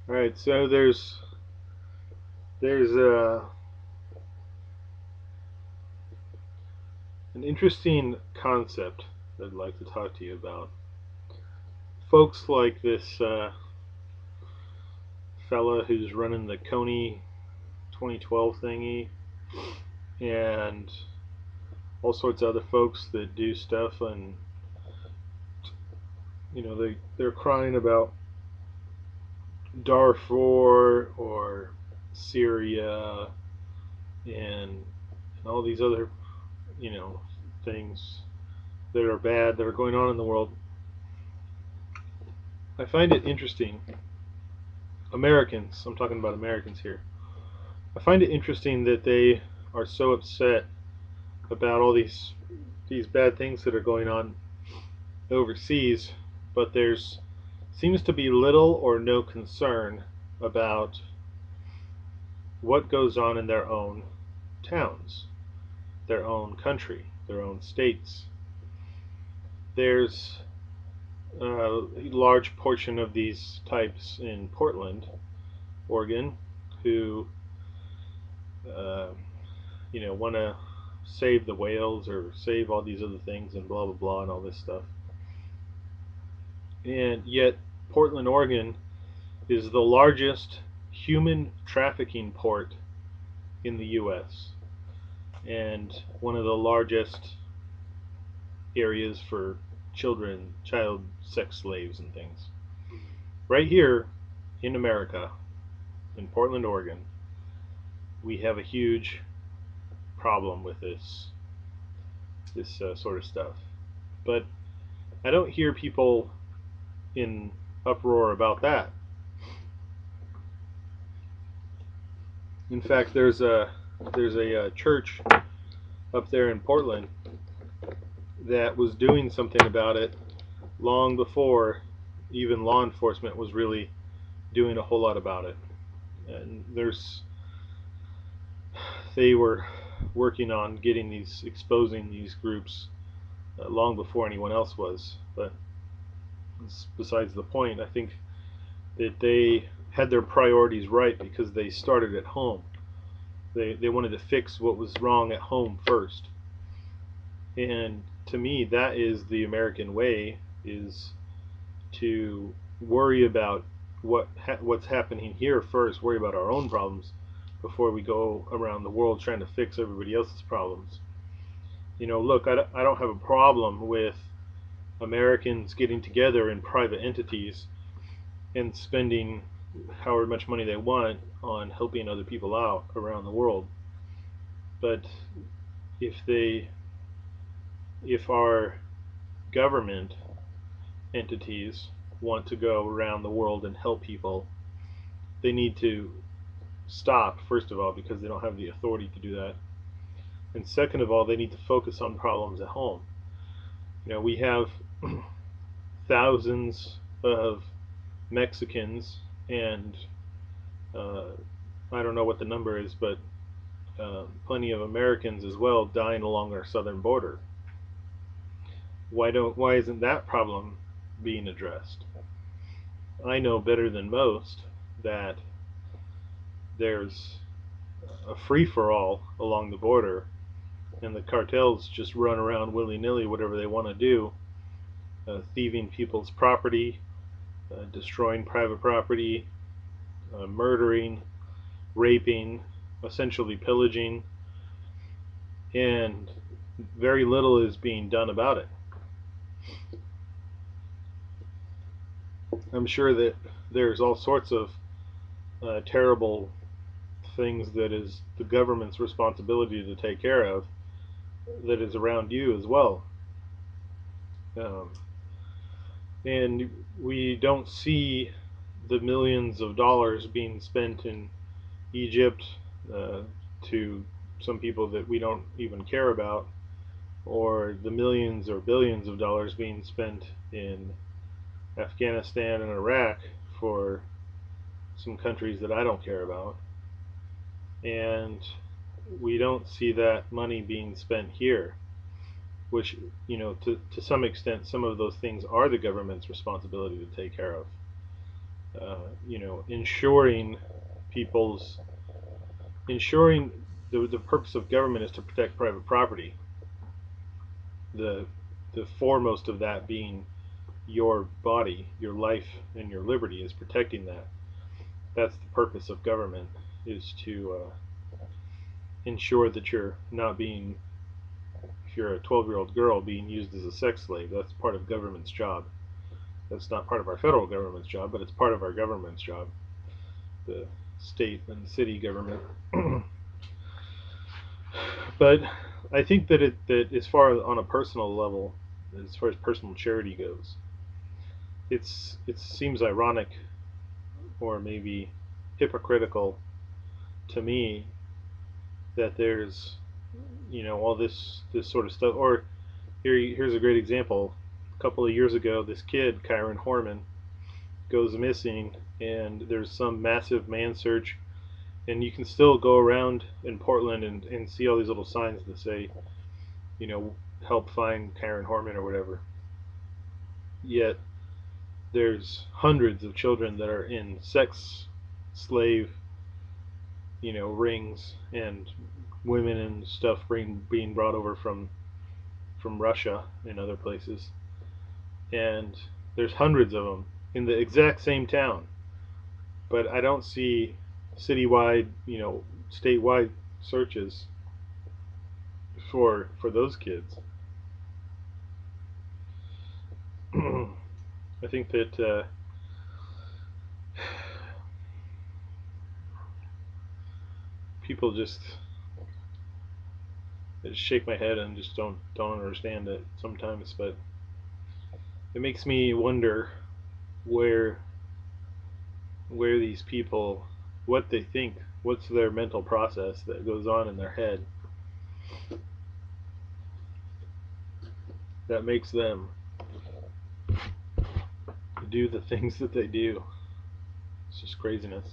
All right, so there's an interesting concept that I'd like to talk to you about. Folks like this fella who's running the Coney 2012 thingy, and all sorts of other folks that do stuff, and they're crying about Darfur or Syria and all these other you know things that are bad that are going on in the world. I find it interesting. Americans, I'm talking about Americans here. I find it interesting that they are so upset about all these bad things that are going on overseas, but there's seems to be little or no concern about what goes on in their own towns, their own country, their own states. There's a large portion of these types in Portland, Oregon, who uh, want to save the whales or save all these other things and blah blah blah and all this stuff. And yet, Portland, Oregon, is the largest human trafficking port in the U.S. and one of the largest areas for child sex slaves and things. Right here in America, in Portland, Oregon, we have a huge problem with this sort of stuff. But I don't hear people in uproar about that. In fact, there's a church up there in Portland that was doing something about it long before even law enforcement was really doing a whole lot about it. And they were working on getting exposing these groups long before anyone else was. But besides the point. I think that they had their priorities right because they started at home. They wanted to fix what was wrong at home first. And to me, that is the American way: is to worry about what's happening here first. Worry about our own problems before we go around the world trying to fix everybody else's problems. Look, I don't have a problem with Americans getting together in private entities and spending however much money they want on helping other people out around the world. But if they if our government entities want to go around the world and help people, they need to stop, first of all, because they don't have the authority to do that. And second of all, they need to focus on problems at home. We have thousands of Mexicans and uh, I don't know what the number is, but plenty of Americans as well dying along our southern border. Why isn't that problem being addressed? I know better than most that there's a free for all along the border, and the cartels just run around willy nilly, whatever they want to do, thieving people's property, destroying private property, murdering, raping, essentially pillaging, and very little is being done about it. I'm sure that there's all sorts of terrible things that is the government's responsibility to take care of that is around you as well. Um, and we don't see the millions of dollars being spent in Egypt uh, to some people that we don't even care about, or the millions or billions of dollars being spent in Afghanistan and Iraq for some countries that I don't care about. And we don't see that money being spent here, which, to some extent, some of those things are the government's responsibility to take care of. ensuring people's ensuring the purpose of government is to protect private property. The the foremost of that being your body, your life, and your liberty is protecting that. That's the purpose of government, is to ensure that you're not being, if you're a 12-year-old girl, being used as a sex slave. That's part of government's job. That's not part of our federal government's job, but it's part of our government's job, the state and city government. But I think that as far as on a personal level, as far as personal charity goes, it seems ironic or maybe hypocritical to me that there's all this sort of stuff. Or here's a great example. A couple of years ago, this kid Kyron Horman goes missing, and there's some massive man search, and you can still go around in Portland and see all these little signs that say, you know, help find Kyron Horman or whatever. Yet there's hundreds of children that are in sex slave, rings, and women and stuff being brought over from Russia and other places. And there's hundreds of them in the exact same town. But I don't see citywide, statewide searches for those kids. I think that people just I just shake my head and just don't understand it sometimes. But it makes me wonder where these people, what they think, what's their mental process that goes on in their head that makes them do the things that they do. It's just craziness.